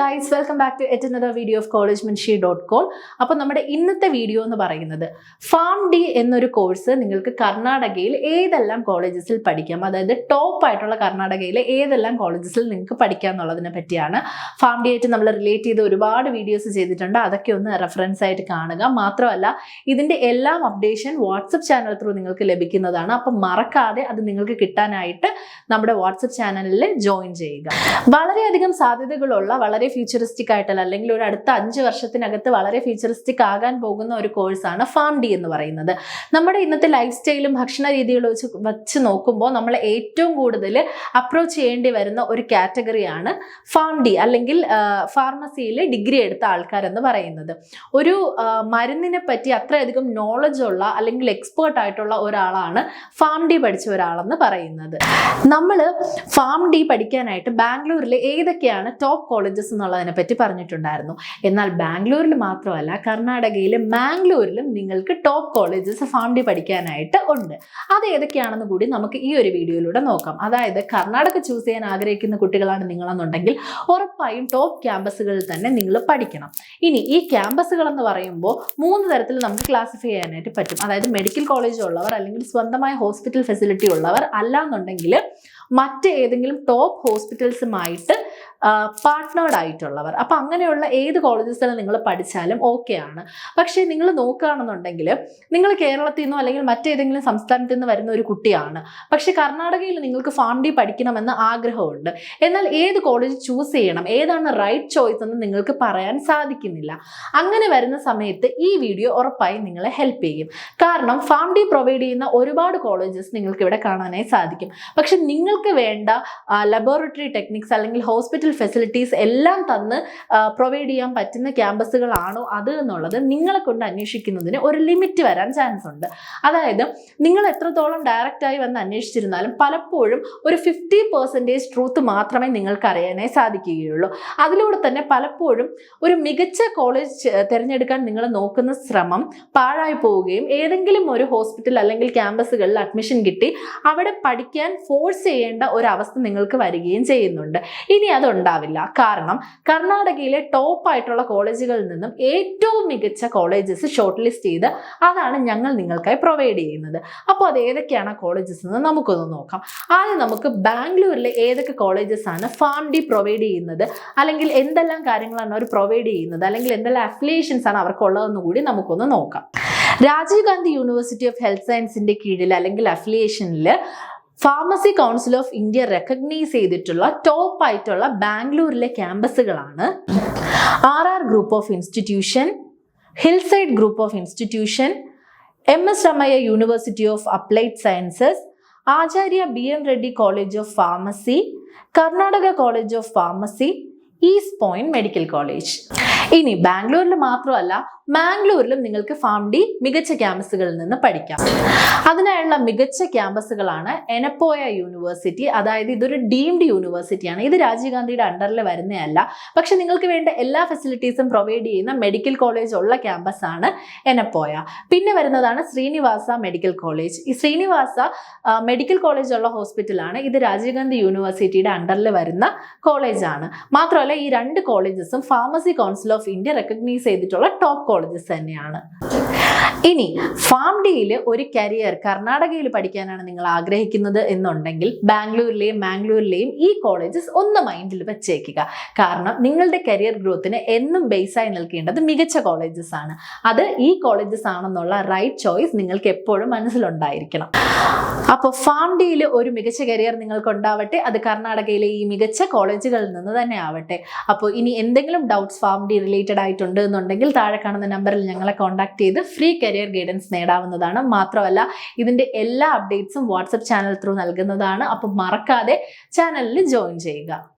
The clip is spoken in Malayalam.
guys, welcome back to yet another video of collegemanship.com. അപ്പോൾ നമ്മുടെ ഇന്നത്തെ വീഡിയോ എന്ന് പറയുന്നത് ഫാം ഡി എന്നൊരു കോഴ്സ് നിങ്ങൾക്ക് കർണാടകയിൽ ഏതെല്ലാം കോളേജസിൽ പഠിക്കാം, അതായത് ടോപ്പ് ആയിട്ടുള്ള കർണാടകയിലെ ഏതെല്ലാം കോളേജസിൽ നിങ്ങൾക്ക് പഠിക്കാം എന്നുള്ളതിനെ പറ്റിയാണ്. ഫാം ഡി ആയിട്ട് നമ്മൾ റിലേറ്റ് ചെയ്ത് ഒരുപാട് വീഡിയോസ് ചെയ്തിട്ടുണ്ട്, അതൊക്കെ ഒന്ന് റെഫറൻസ് ആയിട്ട് കാണുക. മാത്രമല്ല ഇതിൻ്റെ എല്ലാം അപ്ഡേഷൻ വാട്സപ്പ് ചാനൽ ത്രൂ നിങ്ങൾക്ക് ലഭിക്കുന്നതാണ്. അപ്പം മറക്കാതെ അത് നിങ്ങൾക്ക് കിട്ടാനായിട്ട് നമ്മുടെ വാട്സപ്പ് ചാനലിൽ ജോയിൻ ചെയ്യുക. വളരെയധികം സാധ്യതകളുള്ള വളരെ ഫ്യൂച്ചറിസ്റ്റിക് ആയിട്ടുള്ള അല്ലെങ്കിൽ ഒരു അടുത്ത 5 വർഷത്തിനകത്ത് വളരെ ഫ്യൂച്ചറിസ്റ്റിക് ആകാൻ പോകുന്ന ഒരു കോഴ്സാണ് ഫാം ഡി എന്ന് പറയുന്നത്. നമ്മുടെ ഇന്നത്തെ ലൈഫ് സ്റ്റൈലും ഭക്ഷണ രീതികളും വെച്ച് നോക്കുമ്പോൾ നമ്മൾ ഏറ്റവും കൂടുതൽ അപ്രോച്ച് ചെയ്യേണ്ടി വരുന്ന ഒരു കാറ്റഗറിയാണ് ഫാം ഡി അല്ലെങ്കിൽ ഫാർമസിയിൽ ഡിഗ്രി എടുത്ത ആൾക്കാരെന്ന് പറയുന്നത്. ഒരു മരുന്നിനെ പറ്റി അത്രയധികം നോളജ് ഉള്ള അല്ലെങ്കിൽ എക്സ്പേർട്ട് ആയിട്ടുള്ള ഒരാളാണ് ഫാം ഡി പഠിച്ച ഒരാളെന്ന് പറയുന്നത്. നമ്മൾ ഫാം ഡി പഠിക്കാനായിട്ട് ബാംഗ്ലൂരിൽ ഏതൊക്കെയാണ് ടോപ്പ് കോളേജസ് എന്നുള്ളതിനെ പറ്റി പറഞ്ഞിട്ടുണ്ടായിരുന്നു. എന്നാൽ ബാംഗ്ലൂരിൽ മാത്രമല്ല, കർണാടകയിലെ മാംഗ്ലൂരിലും നിങ്ങൾക്ക് ടോപ്പ് കോളേജസ് ഫാം ഡി പഠിക്കാനായിട്ട് ഉണ്ട്. അത് ഏതൊക്കെയാണെന്ന് കൂടി നമുക്ക് ഈ ഒരു വീഡിയോയിലൂടെ നോക്കാം. അതായത് കർണാടക ചൂസ് ചെയ്യാൻ ആഗ്രഹിക്കുന്ന കുട്ടികളാണ് നിങ്ങളെന്നുണ്ടെങ്കിൽ ഉറപ്പായും ടോപ്പ് ക്യാമ്പസുകളിൽ തന്നെ നിങ്ങൾ പഠിക്കണം. ഇനി ഈ ക്യാമ്പസുകൾ എന്ന് പറയുമ്പോൾ 3 തരത്തിൽ നമുക്ക് ക്ലാസിഫൈ ചെയ്യാനായിട്ട് പറ്റും. അതായത് മെഡിക്കൽ കോളേജ് ഉള്ളവർ, അല്ലെങ്കിൽ സ്വന്തമായ ഹോസ്പിറ്റൽ ഫെസിലിറ്റി ഉള്ളവർ, അല്ലാന്നുണ്ടെങ്കിൽ മറ്റ് ഏതെങ്കിലും ടോപ്പ് ഹോസ്പിറ്റൽസുമായിട്ട് പാർട്ട്നേർഡ് ആയിട്ടുള്ളവർ. അപ്പം അങ്ങനെയുള്ള ഏത് കോളേജസിൽ നിങ്ങൾ പഠിച്ചാലും ഓക്കെയാണ്. പക്ഷേ നിങ്ങൾ നോക്കുകയാണെന്നുണ്ടെങ്കിൽ നിങ്ങൾ കേരളത്തിൽ നിന്നോ അല്ലെങ്കിൽ മറ്റേതെങ്കിലും സംസ്ഥാനത്ത് നിന്ന് വരുന്ന ഒരു കുട്ടിയാണ്, പക്ഷെ കർണാടകയിൽ നിങ്ങൾക്ക് ഫാം ഡി പഠിക്കണമെന്ന് ആഗ്രഹമുണ്ട്. എന്നാൽ ഏത് കോളേജ് ചൂസ് ചെയ്യണം, ഏതാണ് റൈറ്റ് ചോയ്സ് എന്ന് നിങ്ങൾക്ക് പറയാൻ സാധിക്കുന്നില്ല. അങ്ങനെ വരുന്ന സമയത്ത് ഈ വീഡിയോ ഉറപ്പായും നിങ്ങളെ ഹെൽപ്പ് ചെയ്യും. കാരണം ഫാം ഡി പ്രൊവൈഡ് ചെയ്യുന്ന ഒരുപാട് കോളേജസ് നിങ്ങൾക്ക് ഇവിടെ കാണാനായി സാധിക്കും. പക്ഷെ നിങ്ങൾക്ക് വേണ്ട ലബോറട്ടറി ടെക്നിക്സ് അല്ലെങ്കിൽ ഹോസ്പിറ്റൽ ഫെസിലിറ്റീസ് എല്ലാം തന്ന് പ്രൊവൈഡ് ചെയ്യാൻ പറ്റുന്ന ക്യാമ്പസുകളാണോ അത് എന്നുള്ളത് നിങ്ങളെ കൊണ്ട് അന്വേഷിക്കുന്നതിന് ഒരു ലിമിറ്റ് വരാൻ ചാൻസ് ഉണ്ട്. അതായത് നിങ്ങൾ എത്രത്തോളം ഡയറക്റ്റായി വന്ന് അന്വേഷിച്ചിരുന്നാലും പലപ്പോഴും ഒരു 50% ട്രൂത്ത് മാത്രമേ നിങ്ങൾക്ക് അറിയാനായി സാധിക്കുകയുള്ളൂ. അതിലൂടെ തന്നെ പലപ്പോഴും ഒരു മികച്ച കോളേജ് തിരഞ്ഞെടുക്കാൻ നിങ്ങൾ നോക്കുന്ന ശ്രമം പാഴായി പോവുകയും ഏതെങ്കിലും ഒരു ഹോസ്പിറ്റൽ അല്ലെങ്കിൽ ക്യാമ്പസുകളിൽ അഡ്മിഷൻ കിട്ടി അവിടെ പഠിക്കാൻ ഫോഴ്സ് ചെയ്യേണ്ട ഒരു അവസ്ഥ നിങ്ങൾക്ക് വരികയും ചെയ്യുന്നുണ്ട്. ഇനി അതുണ്ടാവില്ല. കാരണം കർണാടകയിലെ ടോപ്പ് ആയിട്ടുള്ള കോളേജുകളിൽ നിന്നും ഏറ്റവും മികച്ച കോളേജസ് ഷോർട്ട് ലിസ്റ്റ് ചെയ്ത് അതാണ് ഞങ്ങൾ നിങ്ങൾക്കായി പ്രൊവൈഡ് ചെയ്യുന്നത്. അപ്പോൾ അത് ഏതൊക്കെയാണ് കോളേജസ് എന്ന് നമുക്കൊന്ന് നോക്കാം. ആദ്യം നമുക്ക് ബാംഗ്ലൂരിലെ ഏതൊക്കെ കോളേജസ് ആണ് ഫാം ഡി പ്രൊവൈഡ് ചെയ്യുന്നത്, അല്ലെങ്കിൽ എന്തെല്ലാം കാര്യങ്ങളാണ് അവർ പ്രൊവൈഡ് ചെയ്യുന്നത്, അല്ലെങ്കിൽ എന്തെല്ലാം അഫിലിയേഷൻസ് ആണ് അവർക്കുള്ളതെന്ന് കൂടി നമുക്കൊന്ന് നോക്കാം. രാജീവ് ഗാന്ധി യൂണിവേഴ്സിറ്റി ഓഫ് ഹെൽത്ത് സയൻസിന്റെ കീഴിൽ അല്ലെങ്കിൽ അഫിലിയേഷനിൽ pharmacy council of India recognise ചെയ്തിട്ടുള്ള ടോപ്പ് ആയിട്ടുള്ള ബാംഗ്ലൂരിലെ ക്യാമ്പസുകളാണ് RR group of institution, hillside group of institution, MS Ramaiah university of applied sciences, Acharya BM Reddy college of pharmacy, Karnataka college of pharmacy, east point medical college. ഇനി ബാംഗ്ലൂരിൽ മാത്രമല്ല, മാംഗ്ലൂരിലും നിങ്ങൾക്ക് ഫാം ഡി മികച്ച ക്യാമ്പസുകളിൽ നിന്ന് പഠിക്കാം. അതിനായുള്ള മികച്ച ക്യാമ്പസുകളാണ് എനപ്പോയ യൂണിവേഴ്സിറ്റി. അതായത് ഇതൊരു ഡീംഡ് യൂണിവേഴ്സിറ്റിയാണ്. ഇത് രാജീവ് ഗാന്ധിയുടെ അണ്ടറിൽ വരുന്നതല്ല, പക്ഷെ നിങ്ങൾക്ക് വേണ്ട എല്ലാ ഫെസിലിറ്റീസും പ്രൊവൈഡ് ചെയ്യുന്ന മെഡിക്കൽ കോളേജ് ഉള്ള ക്യാമ്പസാണ് എനപ്പോയ. പിന്നെ വരുന്നതാണ് ശ്രീനിവാസ മെഡിക്കൽ കോളേജ്. ഈ ശ്രീനിവാസ മെഡിക്കൽ കോളേജ് ഉള്ള ഹോസ്പിറ്റലാണ്. ഇത് രാജീവ് ഗാന്ധി യൂണിവേഴ്സിറ്റിയുടെ അണ്ടറിൽ വരുന്ന കോളേജാണ്. മാത്രമല്ല ഈ 2 കോളേജസും pharmacy council of India recognise ചെയ്തിട്ടുള്ള ടോപ്പ് കോളേജസ് തന്നെയാണ്. ഇനി ഫാം ഡിയിൽ ഒരു കരിയർ കർണാടകയിൽ പഠിക്കാനാണ് നിങ്ങൾ ആഗ്രഹിക്കുന്നത് എന്നുണ്ടെങ്കിൽ ബാംഗ്ലൂരിലെയും മാംഗ്ലൂരിലെയും ഈ കോളേജസ് ഒന്ന് മൈൻഡിൽ വെച്ചേക്കുക. കാരണം നിങ്ങളുടെ കരിയർ ഗ്രോത്തിന് എന്നും ബേസായി നിൽക്കേണ്ടത് മികച്ച കോളേജസ് ആണ്. അത് ഈ കോളേജസ് ആണെന്നുള്ള റൈറ്റ് ചോയ്സ് നിങ്ങൾക്ക് എപ്പോഴും മനസ്സിലുണ്ടായിരിക്കണം. അപ്പോൾ ഫാം ഡിയിൽ ഒരു മികച്ച കരിയർ നിങ്ങൾക്ക് ഉണ്ടാവട്ടെ. അത് കർണാടകയിലെ ഈ മികച്ച കോളേജുകളിൽ നിന്ന് തന്നെ ആവട്ടെ. അപ്പോൾ ഇനി എന്തെങ്കിലും ഡൗട്ട്സ് ഫാം ഡി റിലേറ്റഡ് ആയിട്ടുണ്ട് എന്നുണ്ടെങ്കിൽ താഴെ കാണുന്ന നമ്പറിൽ ഞങ്ങളെ കോൺടാക്ട് ചെയ്ത് ഫ്രീ കരിയർ ഗൈഡൻസ് നേടാവുന്നതാണ്. മാത്രമല്ല ഇതിൻ്റെ എല്ലാ അപ്ഡേറ്റ്സും വാട്സപ്പ് ചാനൽ ത്രൂ നൽകുന്നതാണ്. അപ്പോൾ മറക്കാതെ ചാനലിൽ ജോയിൻ ചെയ്യുക.